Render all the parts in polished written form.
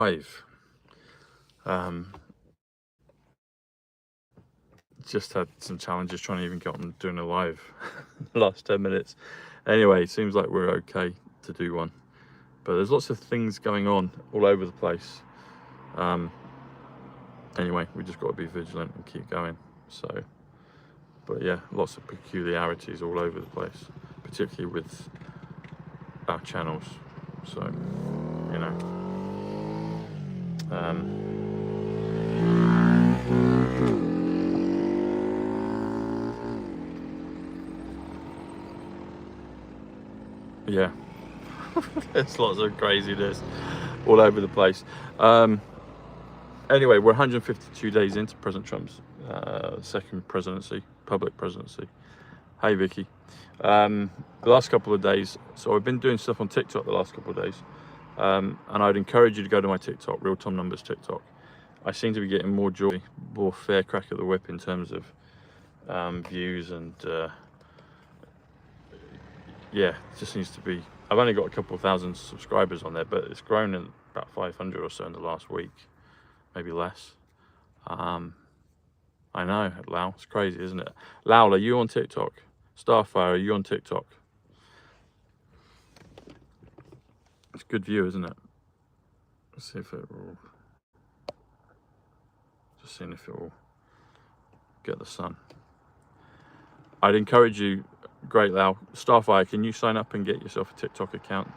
live. Just had some challenges trying to even get on doing a live the last 10 minutes. Anyway, seems like we're okay to do one, but there's lots of things going on all over the place. Anyway, we just got to be vigilant and keep going. So, but yeah, lots of peculiarities all over the place, particularly with our channels. So, you know, yeah, there's lots of craziness all over the place. Anyway, we're 152 days into President Trump's second presidency, public presidency. Hey, Vicky. The last couple of days, so I've been doing stuff on TikTok the last couple of days, and I'd encourage you to go to my TikTok, Real Tom Numbers TikTok. I seem to be getting more joy, more fair crack at the whip in terms of views, and yeah, it just seems to be. I've only got a couple of thousand subscribers on there, but it's grown in about 500 or so in the last week, maybe less. I know, Lau, it's crazy, isn't it? Lau, are you on TikTok? Starfire, are you on TikTok? It's a good view, isn't it? Let's see if it will. Just seeing if it will get the sun. I'd encourage you, great Lau. Starfire, can you sign up and get yourself a TikTok account?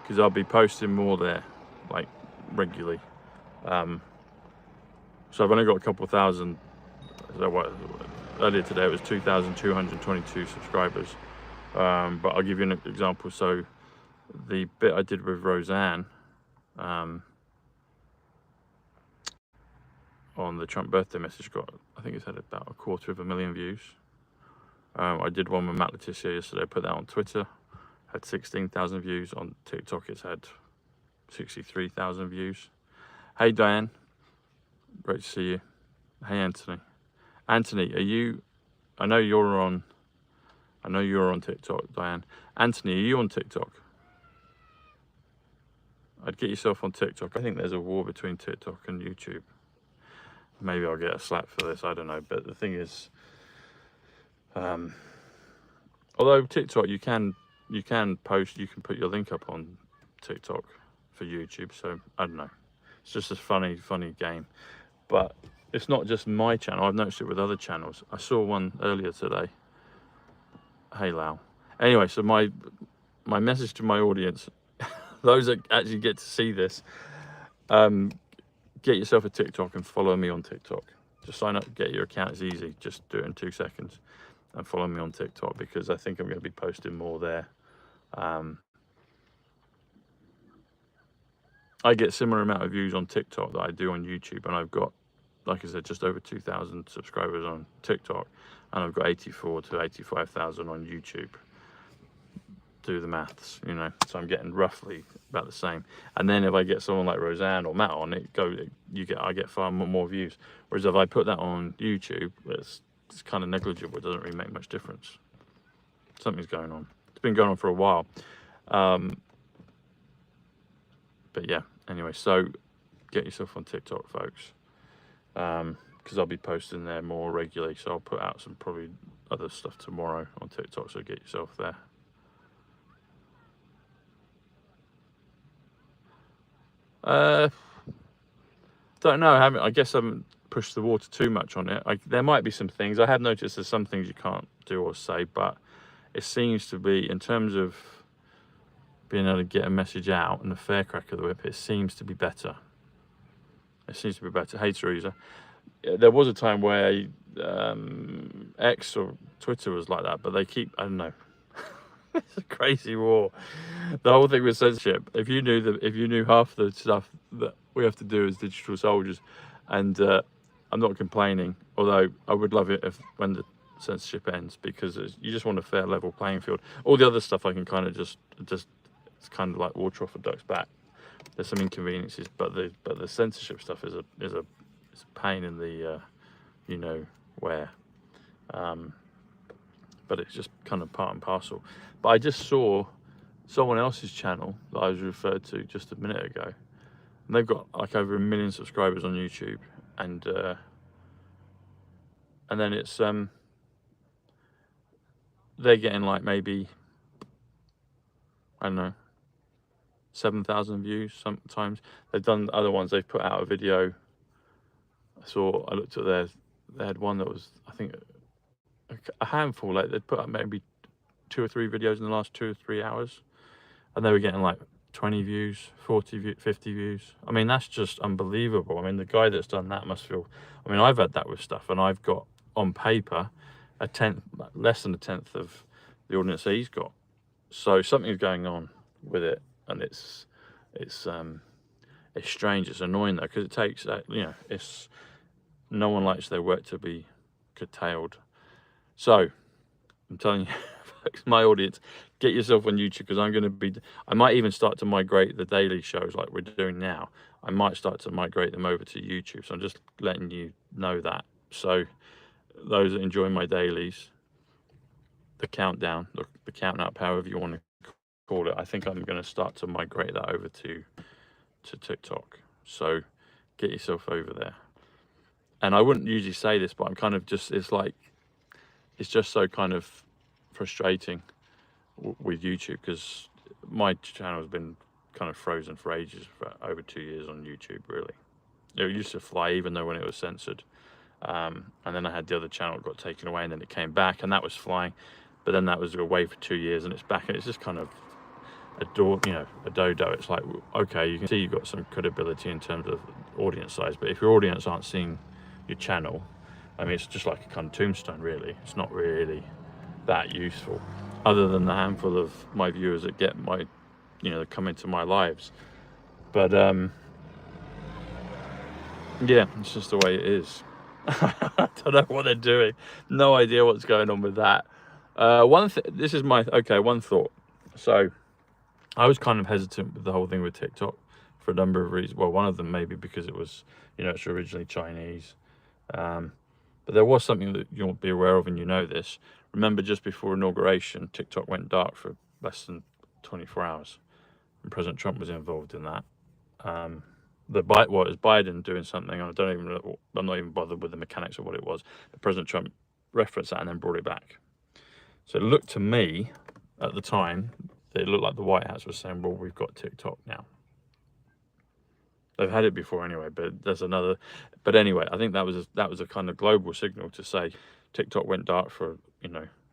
Because I'll be posting more there, like regularly. So I've only got a couple of thousand. So what, earlier today it was 2,222 subscribers. But I'll give you an example. So the bit I did with Roseanne on the Trump birthday message got, I think it's had about 250,000 views. I did one with Matt Letizia yesterday, I put that on Twitter, had 16,000 views. On TikTok it's had 63,000 views. Hey Diane, great to see you. Hey Anthony. Anthony, are you, I know you're on TikTok, Diane. Anthony, are you on TikTok? I'd get yourself on TikTok. I think there's a war between TikTok and YouTube. Maybe I'll get a slap for this, I don't know. But the thing is, although TikTok, you can post, you can put your link up on TikTok for YouTube. So I don't know. It's just a funny game. But it's not just my channel. I've noticed it with other channels. I saw one earlier today. Hey Lau. Anyway, so my message to my audience, those that actually get to see this, get yourself a TikTok and follow me on TikTok. Just sign up, get your account. It's easy. Just do it in 2 seconds and follow me on TikTok, because I think I'm going to be posting more there. I get similar amount of views on TikTok that I do on YouTube, and I've got, like I said, just over 2,000 subscribers on TikTok, and I've got 84 to 85,000 on YouTube. Do the maths, you know. So I'm getting roughly about the same. And then if I get someone like Roseanne or Matt on it, I get far more views. Whereas if I put that on YouTube, it's kind of negligible. It doesn't really make much difference. Something's going on. It's been going on for a while. But yeah, anyway, so get yourself on TikTok, folks, because I'll be posting there more regularly. So I'll put out some probably other stuff tomorrow on TikTok, so get yourself there. Don't know. I guess I haven't pushed the water too much on it. There might be some things. I have noticed there's some things you can't do or say, but it seems to be, in terms of being able to get a message out and the fair crack of the whip, it seems to be better. It seems to be better. Hey, Teresa. There was a time where X or Twitter was like that, but they keep, I don't know. It's a crazy war. The whole thing with censorship. If you knew half the stuff that we have to do as digital soldiers, and I'm not complaining, although I would love it when the censorship ends, because you just want a fair level playing field. All the other stuff I can kind of just it's kind of like water off a duck's back. There's some inconveniences, but the censorship stuff is a pain in the you know where. But it's just kind of part and parcel. But I just saw someone else's channel that I was referred to just a minute ago, and they've got like over 1 million subscribers on YouTube, and then it's they're getting like maybe, I don't know, 7,000 views sometimes. They've done other ones. They've put out a video. I looked at theirs. They had one that was, I think, a handful. Like they'd put up maybe 2 or 3 videos in the last 2 or 3 hours, and they were getting like 20 views, 40, 50 views. I mean, that's just unbelievable. I mean, the guy that's done that must feel, I mean, I've had that with stuff, and I've got on paper less than a tenth of the audience that he's got. So something's going on with it, and it's strange. It's annoying though, because it takes no one likes their work to be curtailed. So I'm telling you, folks, my audience, get yourself on YouTube, because I might even start to migrate the daily shows like we're doing now. I might start to migrate them over to YouTube. So I'm just letting you know that. So those that enjoy my dailies, the countdown, the count up, however you want to call it, I think I'm going to start to migrate that over to TikTok. So get yourself over there. And I wouldn't usually say this, but I'm kind of just, it's just so kind of frustrating with YouTube, because my channel has been kind of frozen for ages, for over 2 years on YouTube, really. It used to fly, even though when it was censored. And then I had the other channel got taken away, and then it came back, and that was flying. But then that was away for 2 years, and it's back, and it's just kind of a dodo. It's like, okay, you can see you've got some credibility in terms of audience size, but if your audience aren't seeing your channel, I mean, it's just like a kind of tombstone, really. It's not really that useful, other than the handful of my viewers that get my, that come into my lives. But yeah, it's just the way it is. I don't know what they're doing. No idea what's going on with that. One thought. So I was kind of hesitant with the whole thing with TikTok for a number of reasons. Well, one of them maybe because it was, it's originally Chinese. But there was something that you'll be aware of, and this. Remember, just before inauguration, TikTok went dark for less than 24 hours. And President Trump was involved in that. It was Biden doing something, and I'm not even bothered with the mechanics of what it was. But President Trump referenced that and then brought it back. So it looked to me, at the time, that it looked like the White House was saying, well, we've got TikTok now. They've had it before anyway, but there's another. But anyway, I think that was a kind of global signal to say TikTok went dark for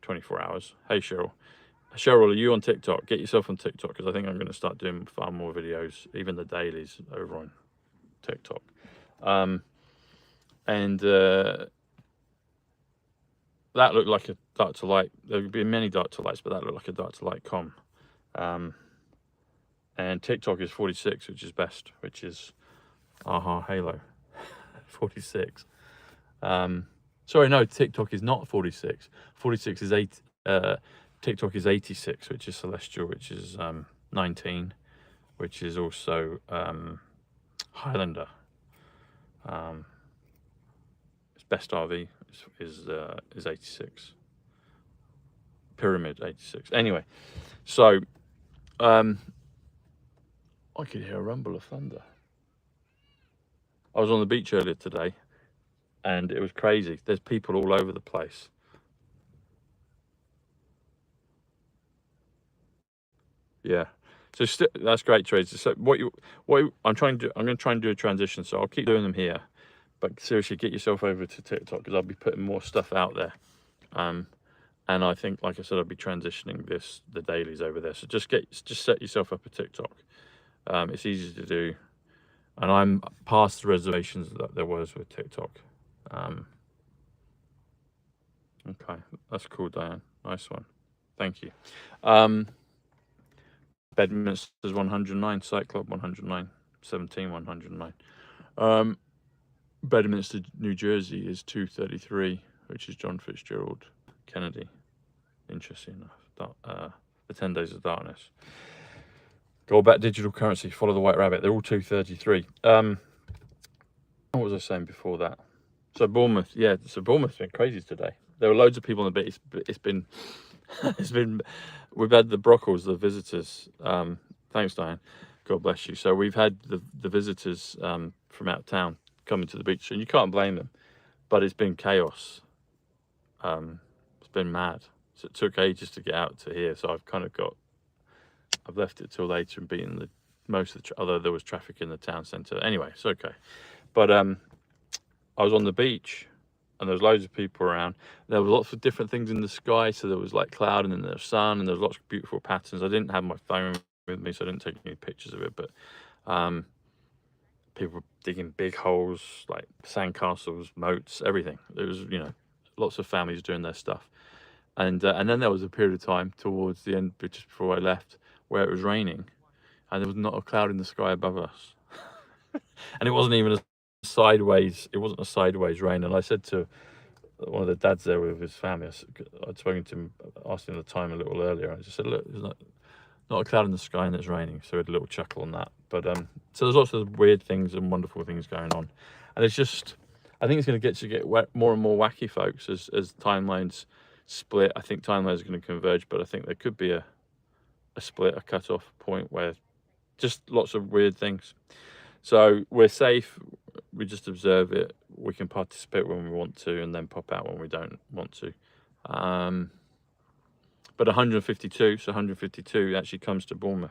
24 hours. Hey Cheryl, are you on TikTok? Get yourself on TikTok, because I think I'm going to start doing far more videos, even the dailies, over on TikTok. That looked like a dark to light. There would be many dark to lights, but that looked like a dark to light com. And TikTok is 46, which is best, which is Halo 46. Sorry, no, TikTok is not 46. 46 is 8. TikTok is 86, which is Celestial, which is 19, which is also Highlander. It's Best RV is 86. Pyramid 86. Anyway, so I could hear a rumble of thunder. I was on the beach earlier today, and it was crazy. There's people all over the place. Yeah. So that's great, Tracy. So I'm going to try and do a transition. So I'll keep doing them here, but seriously, get yourself over to TikTok, because I'll be putting more stuff out there. And I think, like I said, I'll be transitioning the dailies over there. So just set yourself up a TikTok. It's easy to do, and I'm past the reservations that there was with TikTok. Okay, that's cool, Diane. Nice one. Thank you. Bedminster's 109, PSYCH CLUB 109, 17 109. Bedminster, New Jersey is 233, which is John Fitzgerald Kennedy. Interesting enough. The 10 Days of Darkness. Go back digital currency, follow the White Rabbit. They're all 233. What was I saying before that? So Bournemouth, yeah. So Bournemouth's been crazy today. There were loads of people on the beach. It's been, we've had the Brockles, the visitors. Thanks, Diane. God bless you. So we've had the visitors from out of town coming to the beach, and you can't blame them. But it's been chaos. It's been mad. So it took ages to get out to here. So I've left it till later and beaten most of the, although there was traffic in the town centre. Anyway, it's okay. But I was on the beach, and there was loads of people around. There was lots of different things in the sky. So there was like cloud, and then there was sun, and there was lots of beautiful patterns. I didn't have my phone with me, so I didn't take any pictures of it. But people were digging big holes, like sandcastles, moats, everything. It was, you know, lots of families doing their stuff. And then there was a period of time towards the end, just before I left, where it was raining, and there was not a cloud in the sky above us. And it wasn't even a sideways. It wasn't a sideways rain. And I said to one of the dads there with his family, I'd spoken to him, asked him the time a little earlier. I just said, look, there's not a cloud in the sky and it's raining. So we had a little chuckle on that. But so there's lots of weird things and wonderful things going on, and it's just, I think it's going to get more and more wacky, folks, as timelines split. I think timelines are going to converge, but I think there could be a split, a cut-off point where just lots of weird things. So we're safe. We just observe it. We can participate when we want to, and then pop out when we don't want to. But 152, so 152 actually comes to Bournemouth.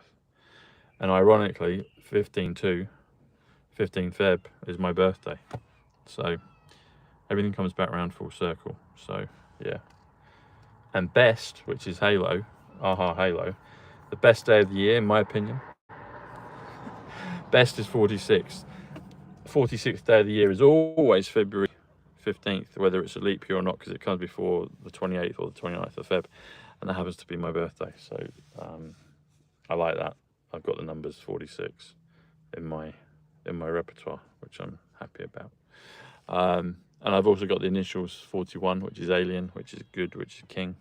And ironically, 15 Feb is my birthday. So everything comes back around full circle. So yeah. And best, which is Halo, aha Halo, the best day of the year in my opinion. Best is 46th. 46th day of the year is always February 15th, whether it's a leap year or not, because it comes before the 28th or the 29th of Feb, and that happens to be my birthday. So I like that. I've got the numbers 46 in my repertoire, which I'm happy about. And I've also got the initials 41, which is alien, which is good, which is king,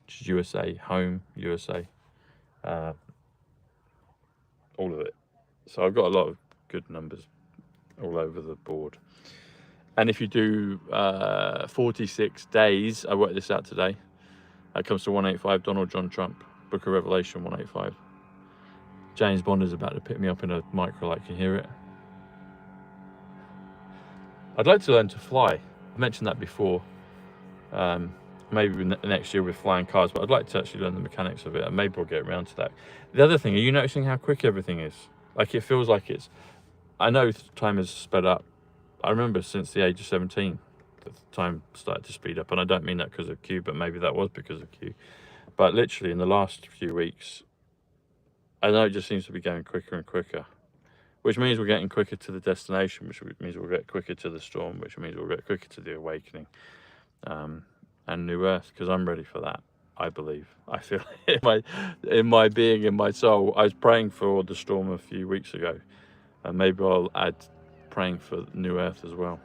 which is USA, home, USA, all of it. So I've got a lot of good numbers all over the board. And if you do 46 days, I worked this out today, that comes to 185, Donald John Trump, Book of Revelation 185. James Bond is about to pick me up in a microlight, can you hear it? I'd like to learn to fly. I mentioned that before. Maybe next year with flying cars, but I'd like to actually learn the mechanics of it, and maybe we'll get around to that. The other thing, are you noticing how quick everything is? Like, it feels like it's, I know time has sped up. I remember since the age of 17, the time started to speed up, and I don't mean that because of Q, but maybe that was because of Q. But literally in the last few weeks, I know it just seems to be going quicker and quicker, which means we're getting quicker to the destination, which means we'll get quicker to the storm, which means we'll get quicker to the awakening, and New Earth, because I'm ready for that, I believe. I feel in my being, in my soul. I was praying for the storm a few weeks ago, and maybe I'll add praying for New Earth as well.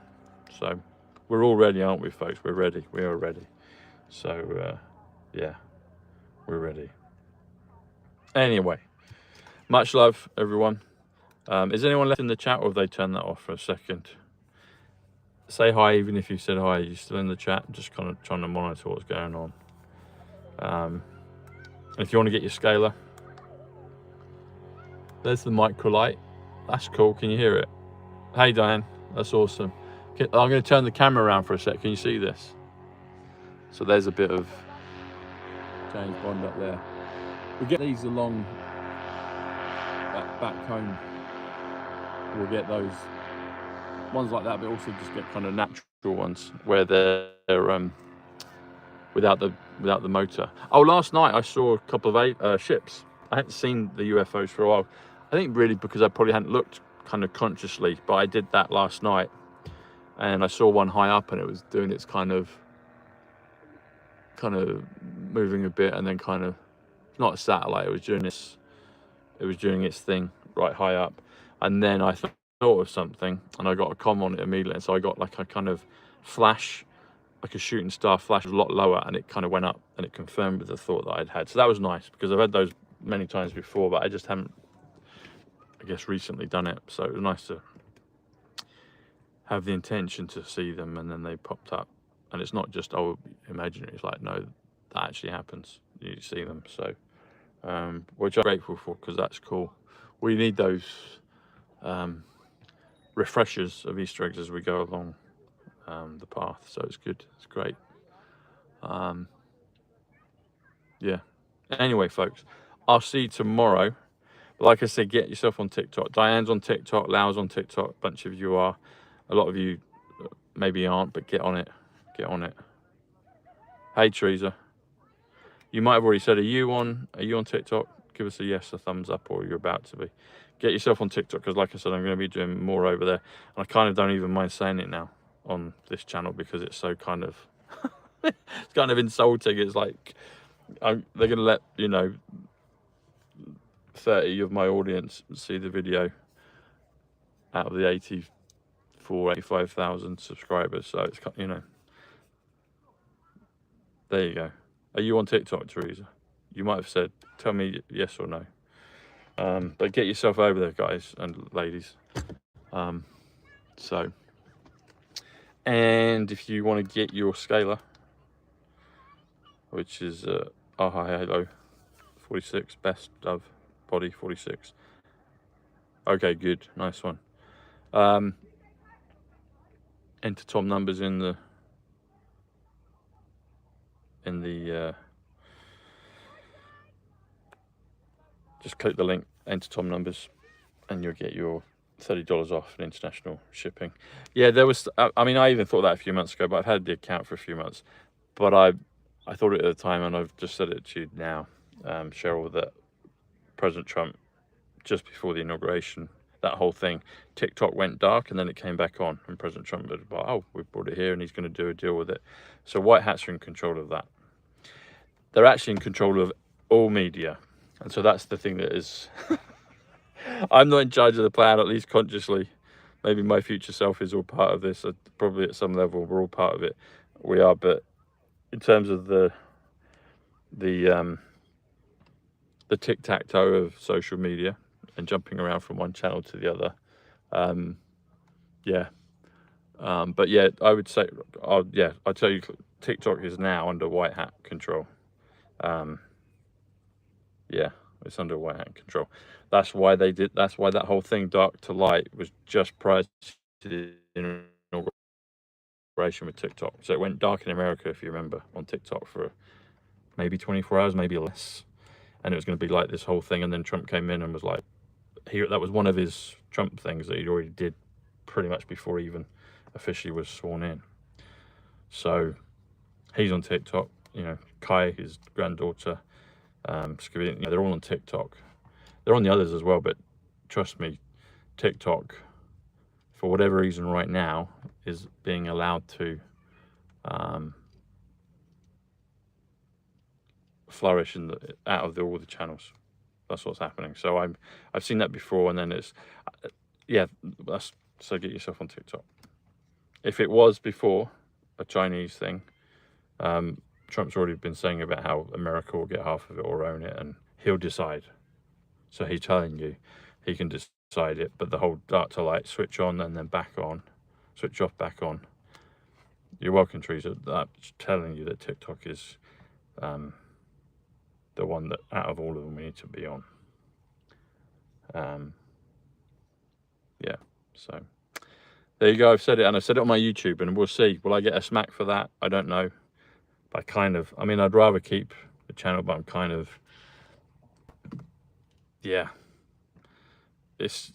So we're all ready, aren't we, folks? We're ready. We are ready. So yeah, we're ready. Anyway, much love, everyone. Is anyone left in the chat, or have they turned that off for a second? Say hi, even if you said hi. Are you still in the chat? I'm just kind of trying to monitor what's going on. If you want to get your scalar, there's the microlight. That's cool. Can you hear it? Hey, Diane. That's awesome. I'm going to turn the camera around for a sec. Can you see this? So there's a bit of James Bond up there. We get these along back home. We'll get those ones like that, but also just get kind of natural ones where they're without the motor. Oh, last night I saw a couple of ships. I hadn't seen the UFOs for a while. I think really because I probably hadn't looked kind of consciously, but I did that last night, and I saw one high up, and it was doing its kind of moving a bit, and then kind of, not a satellite, it was doing its thing right high up, and then I thought of something, and I got a comm on it immediately, and so I got like a kind of flash, like a shooting star flash, a lot lower, and it kind of went up, and it confirmed with the thought that I'd had. So that was nice, because I've had those many times before, but I just haven't, I guess, recently done it. So it was nice to have the intention to see them, and then they popped up, and it's not just, oh, imaginary. It's like, no, that actually happens. You see them. So which I'm grateful for, because that's cool. we need those refreshers of Easter eggs as we go along the path. So it's good. It's great. Yeah. Anyway, folks, I'll see you tomorrow. Like I said, get yourself on TikTok. Diane's on TikTok. Lau's on TikTok. A bunch of you are. A lot of you maybe aren't, but get on it. Get on it. Hey, Teresa. You might have already said, are you on TikTok? Give us a yes, a thumbs up, or you're about to be. Get yourself on TikTok, because like I said, I'm going to be doing more over there. And I kind of don't even mind saying it now on this channel, because it's so kind of, it's kind of insulting. It's like, they're going to let, you know, 30 of my audience see the video out of the 85,000 subscribers. So it's, you know, there you go. Are you on TikTok, Teresa? You might have said, tell me yes or no. But get yourself over there, guys and ladies. So, and if you want to get your scalar, which is hi hello 46, best of body 46. Okay, good, nice one. Enter Tom numbers in the just click the link, enter Tom numbers, and you'll get your $30 off in international shipping. Yeah, there was, I mean, I even thought that a few months ago, but I've had the account for a few months. But I thought it at the time, and I've just said it to you now, Cheryl, that President Trump, just before the inauguration, that whole thing, TikTok went dark and then it came back on, and President Trump was like, oh, we've brought it here and he's going to do a deal with it. So white hats are in control of that. They're actually in control of all media. And so that's the thing that is, I'm not in charge of the plan, at least consciously. Maybe my future self is all part of this. Probably at some level, we're all part of it. We are, but in terms of the tic-tac-toe of social media and jumping around from one channel to the other, yeah. But yeah, I would say, I'll tell you, TikTok is now under white hat control. Yeah, it's under white hat control. That's why that's why that whole thing, dark to light, was just prior to the inauguration with TikTok. So it went dark in America, if you remember, on TikTok for maybe 24 hours, maybe less. And it was going to be like this whole thing. And then Trump came in and was like, that was one of his Trump things that he already did pretty much before he even officially was sworn in. So he's on TikTok, you know, Kai, his granddaughter, they're all on TikTok. They're on the others as well, but trust me, TikTok, for whatever reason right now, is being allowed to flourish out of all the channels. That's what's happening. So I've seen that before, and then it's so get yourself on TikTok. If it was before a Chinese thing, Trump's already been saying about how America will get half of it or own it, and he'll decide. So he's telling you he can decide it, but the whole dark to light, switch on and then back on, switch off, back on. You're welcome, Teresa. That's telling you that TikTok is the one that out of all of them we need to be on. Yeah, so there you go. I've said it, and I said it on my YouTube, and we'll see. Will I get a smack for that? I don't know. But I mean, I'd rather keep the channel, but I'm kind of, yeah. It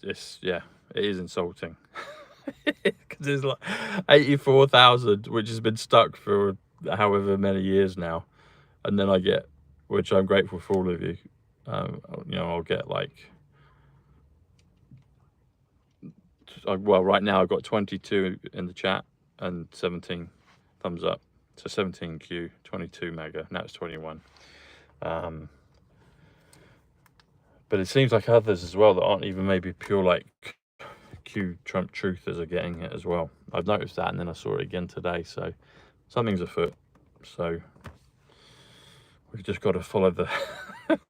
is insulting. Because there's like 84,000, which has been stuck for however many years now. And then I get, which I'm grateful for all of you, you know, I'll get like, well, right now I've got 22 in the chat and 17 thumbs up. So 17Q, 22 mega, now it's 21. But it seems like others as well that aren't even maybe pure like Q Trump truthers are getting it as well. I've noticed that, and then I saw it again today. So something's afoot. So we've just got to follow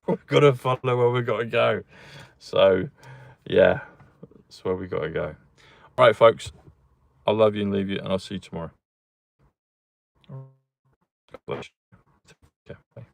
we've got to follow where we've got to go. So yeah, that's where we got to go. All right, folks, I love you and leave you, and I'll see you tomorrow. God bless you. Take care. Bye.